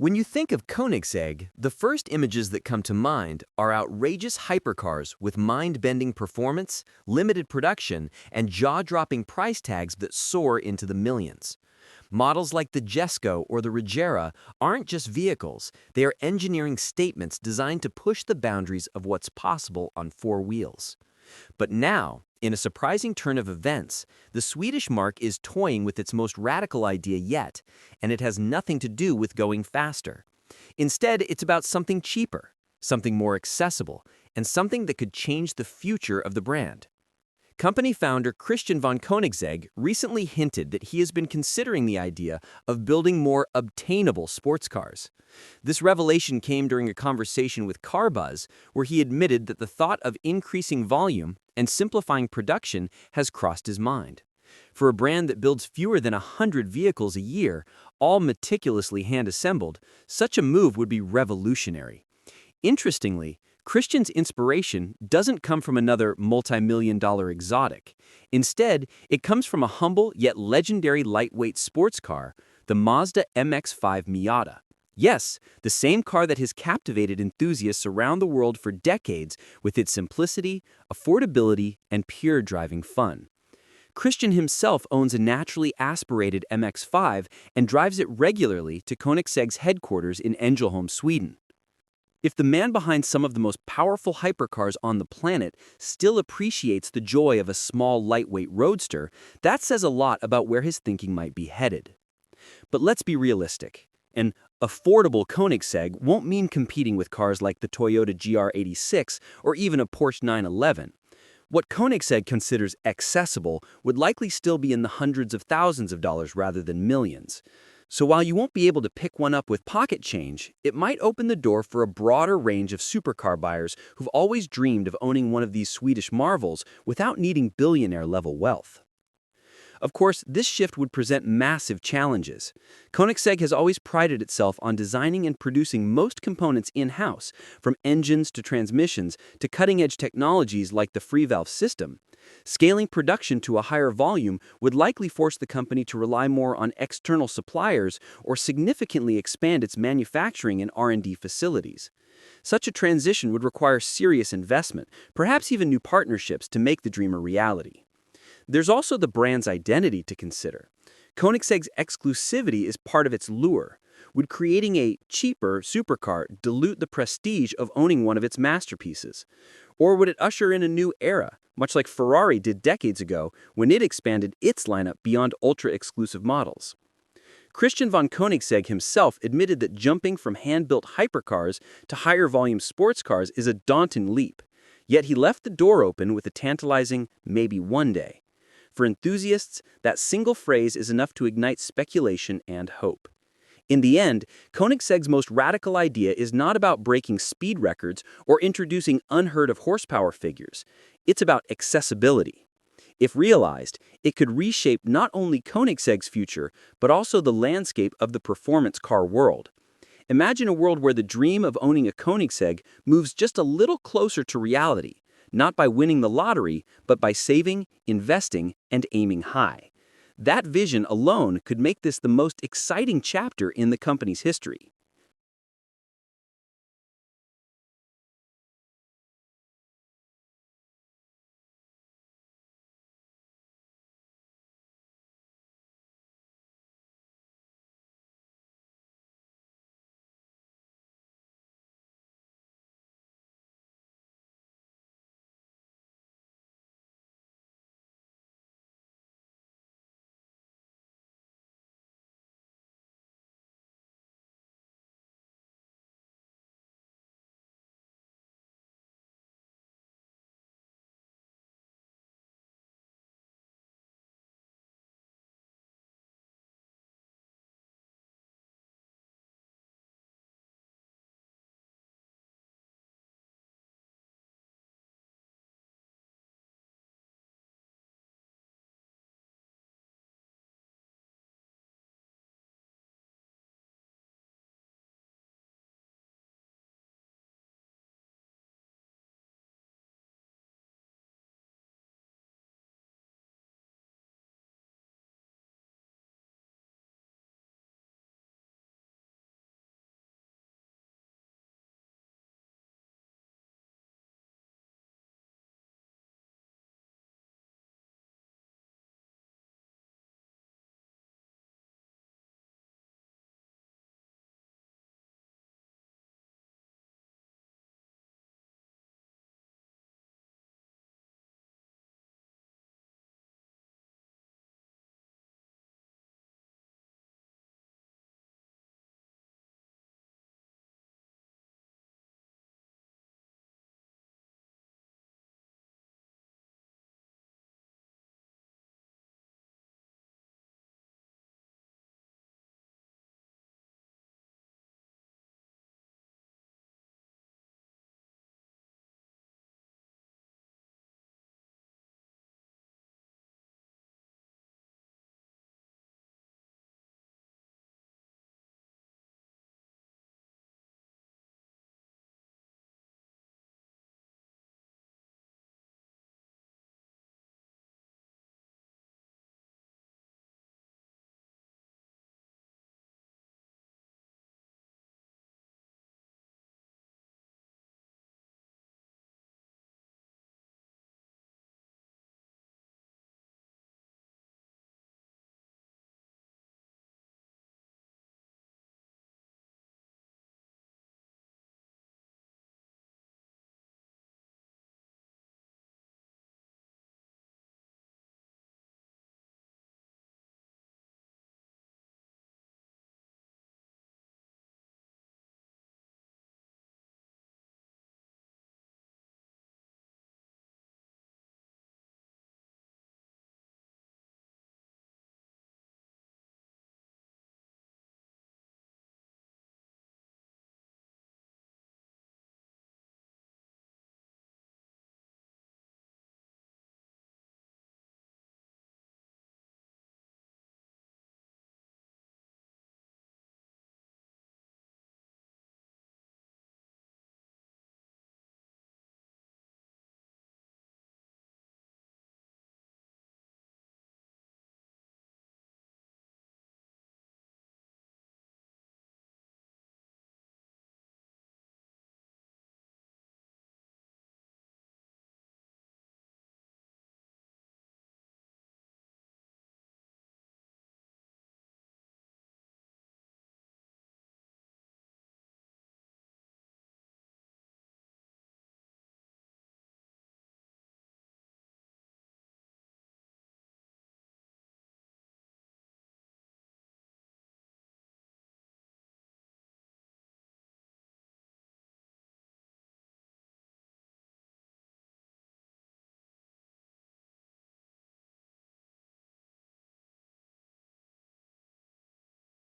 When you think of Koenigsegg, the first images that come to mind are outrageous hypercars with mind-bending performance, limited production, and jaw-dropping price tags that soar into the millions. Models like the Jesko or the Regera aren't just vehicles, they are engineering statements designed to push the boundaries of what's possible on four wheels. But now, in a surprising turn of events, the Swedish marque is toying with its most radical idea yet, and it has nothing to do with going faster. Instead, it's about something cheaper, something more accessible, and something that could change the future of the brand. Company founder Christian von Koenigsegg recently hinted that he has been considering the idea of building more obtainable sports cars. This revelation came during a conversation with CarBuzz, where he admitted that the thought of increasing volume and simplifying production has crossed his mind. For a brand that builds fewer than 100 vehicles a year, all meticulously hand-assembled, such a move would be revolutionary. Interestingly, Christian's inspiration doesn't come from another multi-million-dollar exotic. Instead, it comes from a humble yet legendary lightweight sports car, the Mazda MX-5 Miata. Yes, the same car that has captivated enthusiasts around the world for decades with its simplicity, affordability, and pure driving fun. Christian himself owns a naturally aspirated MX-5 and drives it regularly to Koenigsegg's headquarters in Ängelholm, Sweden. If the man behind some of the most powerful hypercars on the planet still appreciates the joy of a small, lightweight roadster, that says a lot about where his thinking might be headed. But let's be realistic. An affordable Koenigsegg won't mean competing with cars like the Toyota GR86 or even a Porsche 911. What Koenigsegg considers accessible would likely still be in the hundreds of thousands of dollars rather than millions. So while you won't be able to pick one up with pocket change, it might open the door for a broader range of supercar buyers who've always dreamed of owning one of these Swedish marvels without needing billionaire-level wealth. Of course, this shift would present massive challenges. Koenigsegg has always prided itself on designing and producing most components in-house, from engines to transmissions to cutting-edge technologies like the free-valve system. Scaling production to a higher volume would likely force the company to rely more on external suppliers or significantly expand its manufacturing and R&D facilities. Such a transition would require serious investment, perhaps even new partnerships to make the dream a reality. There's also the brand's identity to consider. Koenigsegg's exclusivity is part of its lure. Would creating a cheaper supercar dilute the prestige of owning one of its masterpieces? Or would it usher in a new era, much like Ferrari did decades ago when it expanded its lineup beyond ultra-exclusive models? Christian von Koenigsegg himself admitted that jumping from hand-built hypercars to higher-volume sports cars is a daunting leap. Yet he left the door open with a tantalizing maybe one day. For enthusiasts, that single phrase is enough to ignite speculation and hope. In the end, Koenigsegg's most radical idea is not about breaking speed records or introducing unheard of horsepower figures. It's about accessibility. If realized, it could reshape not only Koenigsegg's future, but also the landscape of the performance car world. Imagine a world where the dream of owning a Koenigsegg moves just a little closer to reality, not by winning the lottery, but by saving, investing, and aiming high. That vision alone could make this the most exciting chapter in the company's history.